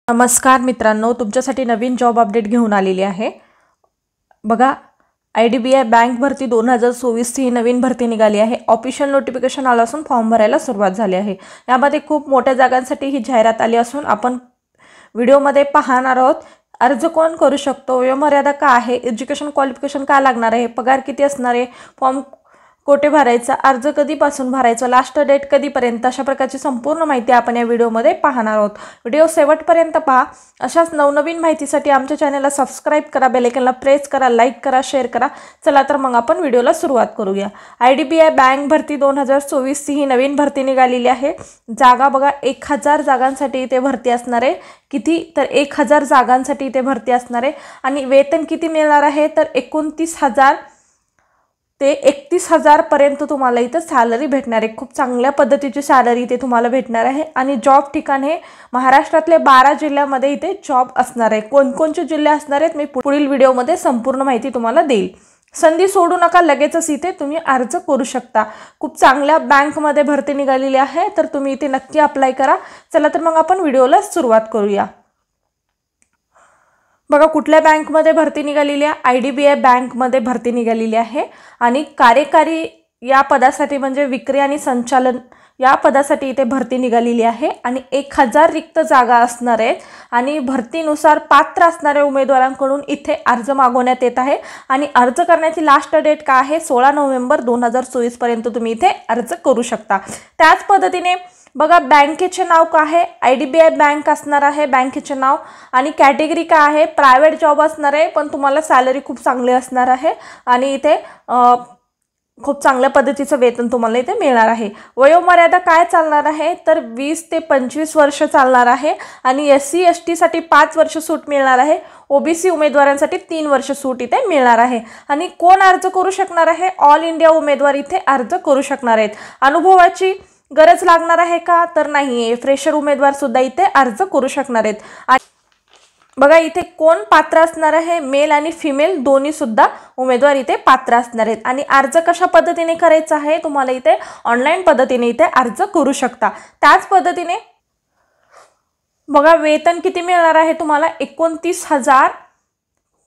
नमस्कार मित्रांनो, तुमच्यासाठी नवीन जॉब अपडेट घेऊन आलेली आहे। बघा, IDBI बँक भरती 2024 ही नवीन भरती निघाली आहे। ऑफिशियल नोटिफिकेशन आलं असून फॉर्म भरायला सुरुवात झाली आहे। यामध्ये खूप मोठ्या जागांसाठी ही जाहिरात आली असून आपण व्हिडिओमध्ये पाहणार आहोत। अर्ज कोण करू शकतो, वयोमर्यादा काय आहे, एज्युकेशन क्वालिफिकेशन काय लागणार आहे, पगार किती असणार आहे, फॉर्म कोठे भरायचा, अर्ज कधीपासून भरायचा, लास्ट डेट कधीपर्यंत, अशा प्रकारची संपूर्ण माहिती आपण या व्हिडिओमध्ये पाहणार आहोत। व्हिडिओ शेवटपर्यंत पहा। अशाच नवनवीन माहितीसाठी आमच्या चॅनलला सबस्क्राइब करा, बेल आयकॉनला प्रेस करा, लाईक करा, शेअर करा। चला तर मग आपण व्हिडिओला सुरुवात करूया। IDBI बँक भरती 2024 ही नवीन भरती निघालेली आहे। जागा बघा, 1000 जागांसाठी इथे भरती असणार आहे। किती तर 1000 जागांसाठी इथे भरती असणार आहे। आणि वेतन किती मिळणार आहे तर 29,000 ते 31,000 पर्यंत तुम्हाला इथे सॅलरी भेटणार आहे। खूप चांगल्या पद्धतीची सॅलरी इथे तुम्हाला भेटणार आहे। आणि जॉब ठिकाण हे महाराष्ट्रातले 12 जिल्ह्यामध्ये इथे जॉब असणार आहे। कोणकोणते जिल्हे असणार आहेत मी पुढील व्हिडिओमध्ये संपूर्ण माहिती तुम्हाला देईल। संधी सोडू नका, लगेचच इथे तुम्ही अर्ज करू शकता। खूप चांगल्या बँकमध्ये भरती निघालेली आहे, तर तुम्ही इथे नक्की अप्लाय करा। चला तर मग आपण व्हिडिओला सुरुवात करूया। बघा, कुठल्या बँकमध्ये भरती निघालेली आहे, IDBI बँकमध्ये भरती निघालेली आहे। आणि कार्यकारी या पदासाठी म्हणजे विक्री आणि संचालन या पदासाठी इथे भरती निघालेली आहे। आणि 1000 रिक्त जागा असणार आहेत। आणि भरतीनुसार पात्र असणाऱ्या उमेदवारांकडून इथे अर्ज मागवण्यात येत आहे। आणि अर्ज करण्याची लास्ट डेट काय आहे, 16 नोव्हेंबर 2024 पर्यंत तुम्ही इथे अर्ज करू शकता। त्याच पद्धतीने बघा, बँकेचे नाव काय आहे, IDBI बँक असणार आहे बँकेचे नाव। आणि कॅटेगरी काय आहे, प्रायव्हेट जॉब असणार आहे, पण तुम्हाला सॅलरी खूप चांगली असणार आहे। आणि इथे खूप चांगल्या पद्धतीचं वेतन तुम्हाला इथे मिळणार आहे। वयोमर्यादा काय चालणार आहे तर 20 ते 25 वर्ष चालणार आहे। आणि SC ST साठी 5 वर्ष सूट मिळणार आहे। OBC उमेदवारांसाठी 3 वर्ष सूट इथे मिळणार आहे। आणि कोण अर्ज करू शकणार आहे, ऑल इंडिया उमेदवार इथे अर्ज करू शकणार आहेत। अनुभवाची गरज लागणार आहे का तर नाहीये, फ्रेशर उमेदवार सुद्धा इथे अर्ज करू शकणार आहेत। बघा, इथे कोण पात्र असणार आहे, मेल आणि फिमेल दोन्ही सुद्धा उमेदवार इथे पात्र असणार आहेत। आणि अर्ज कशा पद्धतीने करायचा आहे, तुम्हाला इथे ऑनलाईन पद्धतीने इथे अर्ज करू शकता। त्याच पद्धतीने बघा, वेतन किती मिळणार आहे तुम्हाला, 29,000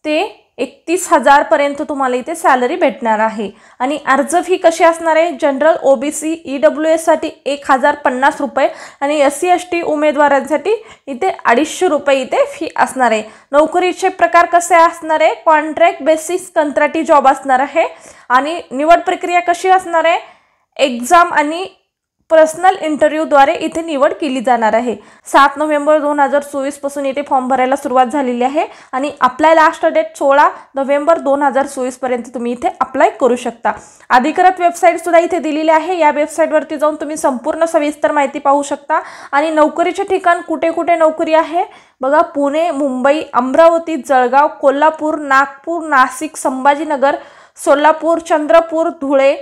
ते 31,000 पर्यंत तुम्हाला इथे सॅलरी भेटणार आहे। आणि अर्ज फी कशी असणार आहे, जनरल OBC EWS साठी 1050 रुपये आणि SC ST उमेदवारांसाठी इथे 250 रुपये इथे फी असणार आहे। नोकरीचे प्रकार कसे असणार आहे, कॉन्ट्रॅक्ट बेसिस कंत्राटी जॉब असणार आहे। आणि निवड प्रक्रिया कशी असणार आहे, एक्झाम आणि पर्सनल इंटरव्ह्यूद्वारे इथे निवड केली जाणार आहे। 7 नोव्हेंबर 2024 पासून इथे फॉर्म भरायला सुरुवात झालेली आहे। आणि अप्लाय लास्ट डेट 16 नोव्हेंबर 2024 पर्यंत तुम्ही इथे अप्लाय करू शकता। अधिकृत वेबसाईट सुद्धा इथे दिलेली आहे। या वेबसाईटवरती जाऊन तुम्ही संपूर्ण सविस्तर माहिती पाहू शकता। आणि नोकरीचे ठिकाण कुठे कुठे नोकरी आहे बघा, पुणे, मुंबई, अमरावती, जळगाव, कोल्हापूर, नागपूर, नाशिक, संभाजीनगर, सोलापूर, चंद्रपूर, धुळे,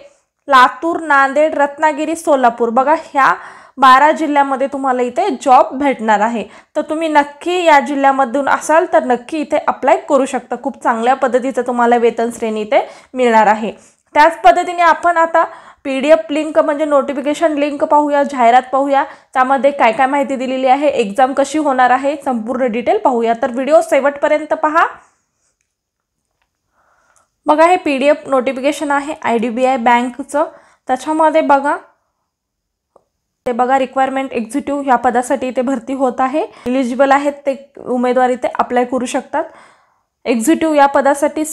लातूर, नांदेड, रत्नागिरी, सोलापूर, बघा ह्या 12 जिल्ह्यामध्ये तुम्हाला इथे जॉब भेटणार आहे। तर तुम्ही नक्की या जिल्ह्यामधून असाल तर नक्की इथे अप्लाय करू शकता। खूप चांगल्या पद्धतीचं तुम्हाला वेतन श्रेणी इथे मिळणार आहे। त्याच पद्धतीने आपण आता PDF लिंक म्हणजे नोटिफिकेशन लिंक पाहूया, जाहिरात पाहूया, त्यामध्ये काय काय माहिती दिलेली आहे, एक्झाम कशी होणार आहे, संपूर्ण डिटेल पाहूया। तर व्हिडिओ शेवटपर्यंत पहा। बघा, हे PDF नोटिफिकेशन आहे IDBI बँकचं। त्याच्यामध्ये बघा, ते बघा, रिक्वायरमेंट एक्झिक्युटिव्ह या पदासाठी इथे भरती होत आहे। एलिजिबल आहेत ते उमेदवार इथे अप्लाय करू शकतात। एक्झिक्युटिव्ह या पदासाठी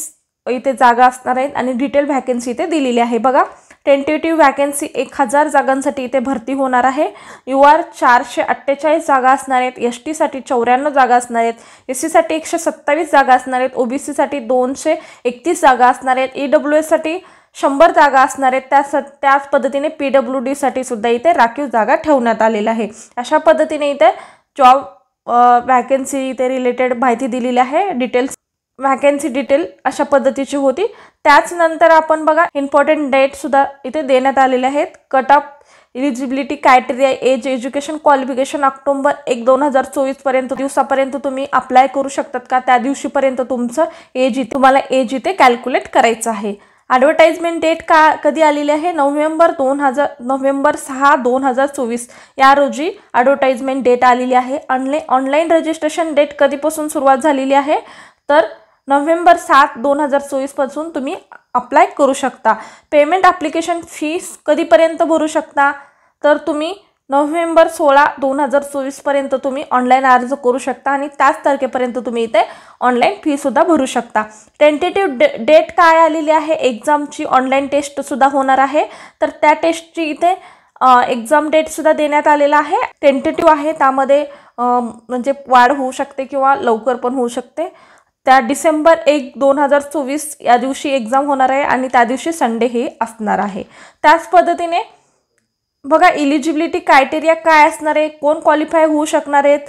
इथे जागा असणार आहेत। आणि डिटेल व्हॅकन्सी इथे दिलेली आहे। बघा, टेंटेटिव्ह व्हॅकन्सी 1000 जागांसाठी इथे भरती होणार आहे। UR 448 जागा असणार आहेत। ST साठी 94 जागा असणार आहेत। SC साठी 127 जागा असणार आहेत। OBC साठी 231 जागा असणार आहेत। EWS साठी 100 जागा असणार आहेत। त्याच पद्धतीने PWD साठी सुद्धा इथे राखीव जागा ठेवण्यात आलेल्या आहे। अशा पद्धतीने इथे जॉब व्हॅकन्सी इथे रिलेटेड माहिती दिलेली आहे। डिटेल्स व्हॅकन्सी डिटेल अशा पद्धतीची होती। त्याच नंतर आपण बघा, इम्पॉर्टंट डेट सुद्धा इथे देण्यात आलेले आहेत। Cut off eligibility criteria, age, education qualification October 1, 2024 पर्यंत दिवसापर्यंत तुम्ही अप्लाय करू शकतात का, त्या दिवशीपर्यंत तुमचं एज तुम्हाला एज इथे कॅल्क्युलेट करायचं आहे। ॲडव्हर्टाइजमेंट डेट कधी आलेली आहे? नोव्हेंबर 6, 2024 या रोजी ॲडव्हर्टाइजमेंट डेट आलेली आहे. ऑनलाईन रजिस्ट्रेशन डेट कधीपासून सुरुवात झालेली आहे? तर नोव्हेंबर 7, 2024 पासून तुम्ही अप्लाय करू शकता. पेमेंट ॲप्लिकेशन फीस कधीपर्यंत भरू शकता? तर तुम्ही नोव्हेंबर 16, 2024 पर्यंत तुम्ही ऑनलाईन अर्ज करू शकता आणि त्याच तारखेपर्यंत तुम्ही इथे ऑनलाईन फीसुद्धा भरू शकता. टेंटेटिव्ह डेट काय आलेली आहे? एक्झामची ऑनलाईन टेस्टसुद्धा होणार आहे. तर त्या टेस्टची इथे एक्झाम डेटसुद्धा देण्यात आलेला आहे. टेंटेटिव्ह आहे, त्यामध्ये म्हणजे वाढ होऊ शकते किंवा लवकर पण होऊ शकते. त्या डिसेंबर 1, 2024 या दिवशी एक्झाम होणार आहे आणि त्या दिवशी संडे हे असणार आहे. त्याच पद्धतीने बघा, इलिजिबिलिटी क्रायटेरिया काय असणार आहे, कोण क्वालिफाय होऊ शकणार आहेत,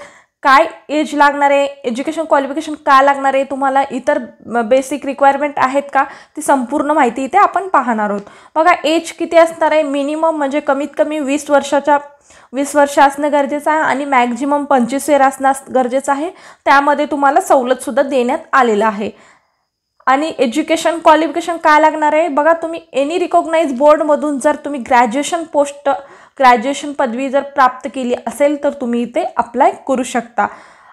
काय एज लागणार आहे, एज्युकेशन क्वालिफिकेशन काय लागणार आहे, तुम्हाला इतर बेसिक रिक्वायरमेंट आहेत का, ती संपूर्ण माहिती इथे आपण पाहणार आहोत. बघा, एज किती असणार आहे? मिनिमम म्हणजे कमीत कमी 20 वर्ष असणं गरजेचं आहे आणि मॅक्झिमम 25 इयर असणं गरजेचं आहे. त्यामध्ये तुम्हाला सवलतसुद्धा देण्यात आलेलं आहे. आणि एज्युकेशन क्वालिफिकेशन काय लागणार आहे? बघा, तुम्ही एनी रिकॉग्नाइज बोर्डमधून जर तुम्ही ग्रॅज्युएशन पदवी जर प्राप्त केली असेल तर तुम्ही इथे अप्लाय करू शकता.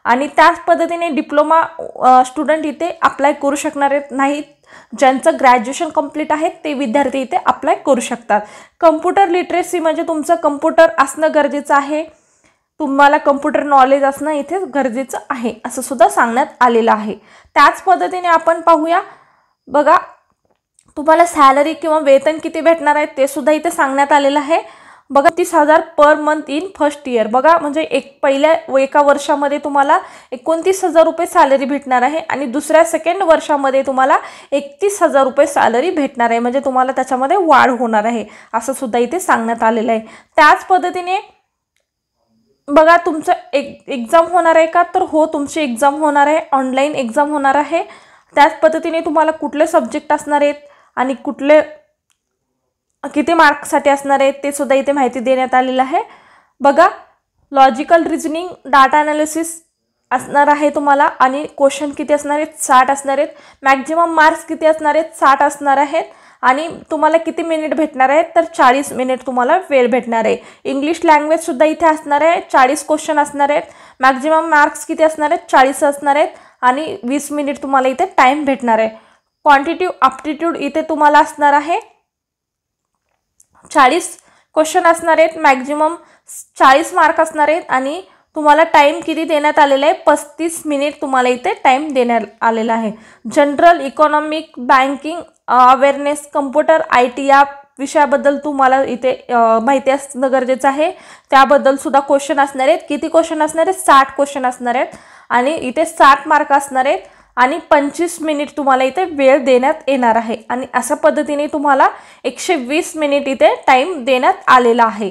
आणि त्याच पद्धतीने डिप्लोमा स्टुडंट इथे अप्लाय करू शकणार नाहीत. ज्यांचं ग्रॅज्युएशन कंप्लीट आहे ते विद्यार्थी इथे अप्लाय करू शकतात. कम्प्युटर लिटरेसी म्हणजे तुमचं कम्प्युटर असणं गरजेचं आहे. तुम्हाला कम्प्युटर नॉलेज असणं इथे गरजेचं आहे असं सुद्धा सांगण्यात आलेलं आहे. त्याच पद्धतीने आपण पाहूया. बघा, तुम्हाला सॅलरी किंवा वेतन किती भेटणार आहे ते सुद्धा इथे सांगण्यात आलेलं आहे. बघा, 30,000 per month in first year. बघा, म्हणजे एका वर्षामध्ये तुम्हाला 29,000 रुपये सॅलरी भेटणार आहे आणि सेकंड वर्षामध्ये तुम्हाला 31,000 रुपये सॅलरी भेटणार आहे. म्हणजे तुम्हाला त्याच्यामध्ये वाढ होणार आहे असं सुद्धा इथे सांगण्यात आलेलं आहे. त्याच पद्धतीने बघा, तुमचं एक्झाम होणार आहे का? तर हो, तुमची एक्झाम होणार आहे, ऑनलाईन एक्झाम होणार आहे. त्याच पद्धतीने तुम्हाला कुठले सब्जेक्ट असणार आहेत आणि किती मार्क्ससाठी असणार आहेत ते सुद्धा इथे माहिती देण्यात आलेलं आहे. बघा, लॉजिकल रिझनिंग, डाटा ॲनालिसिस असणार आहे तुम्हाला आणि क्वेश्चन किती असणार आहेत? 60 असणार आहेत. मॅक्झिमम मार्क्स किती असणार आहेत? 60 असणार आहेत. आणि तुम्हाला किती मिनिट भेटणार आहेत? तर 40 मिनिट तुम्हाला वेळ भेटणार आहे. इंग्लिश लँग्वेजसुद्धा इथे असणार आहे. 40 क्वेश्चन असणार आहेत. मॅक्झिमम मार्क्स किती असणार आहेत? 40 असणार आहेत आणि 20 मिनिट तुम्हाला इथे टाईम भेटणार आहे. क्वांटिटिव्ह ॲप्टिट्यूड इथे तुम्हाला असणार आहे. 40 क्वेश्चन असणार आहेत. मॅक्झिमम 40 मार्क असणार आहेत आणि तुम्हाला टाईम किती देण्यात आलेला आहे? 35 मिनिट तुम्हाला इथे टाईम देण्यात आलेला आहे. General, economic, banking, awareness, computer, IT या विषयाबद्दल तुम्हाला इथे माहिती असणं गरजेचं आहे. त्याबद्दल सुद्धा क्वेश्चन असणार आहेत. किती क्वेश्चन असणार आहेत? 60 क्वेश्चन असणार आहेत आणि इथे 60 मार्क असणार आहेत आणि 25 मिनिट तुम्हाला इथे वेळ देण्यात येणार आहे. आणि अशा पद्धतीने तुम्हाला 120 मिनिट इथे टाईम देण्यात आलेला आहे.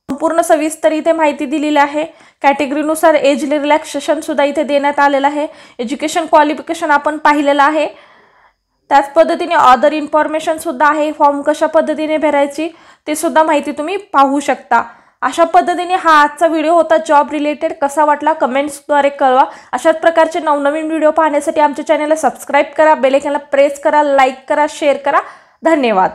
संपूर्ण सविस्तर इथे माहिती दिलेली आहे. कॅटेगरीनुसार एज रिलॅक्सेशन सुद्धा इथे देण्यात आलेलं आहे. एज्युकेशन क्वालिफिकेशन आपण पाहिलेलं आहे. त्याच पद्धतीने अदर इन्फॉर्मेशन सुद्धा आहे. फॉर्म कशा पद्धतीने भरायची ते सुद्धा माहिती तुम्ही पाहू शकता. अशा पद्धतीने हा आजचा व्हिडिओ होता. जॉब रिलेटेड कसा वाटला कमेंट्सद्वारे कळवा. अशाच प्रकारचे नवनवीन व्हिडिओ पाहण्यासाठी आमच्या चॅनलला सबस्क्राईब करा, बेल आयकॉनला प्रेस करा, लाईक करा, शेअर करा. धन्यवाद.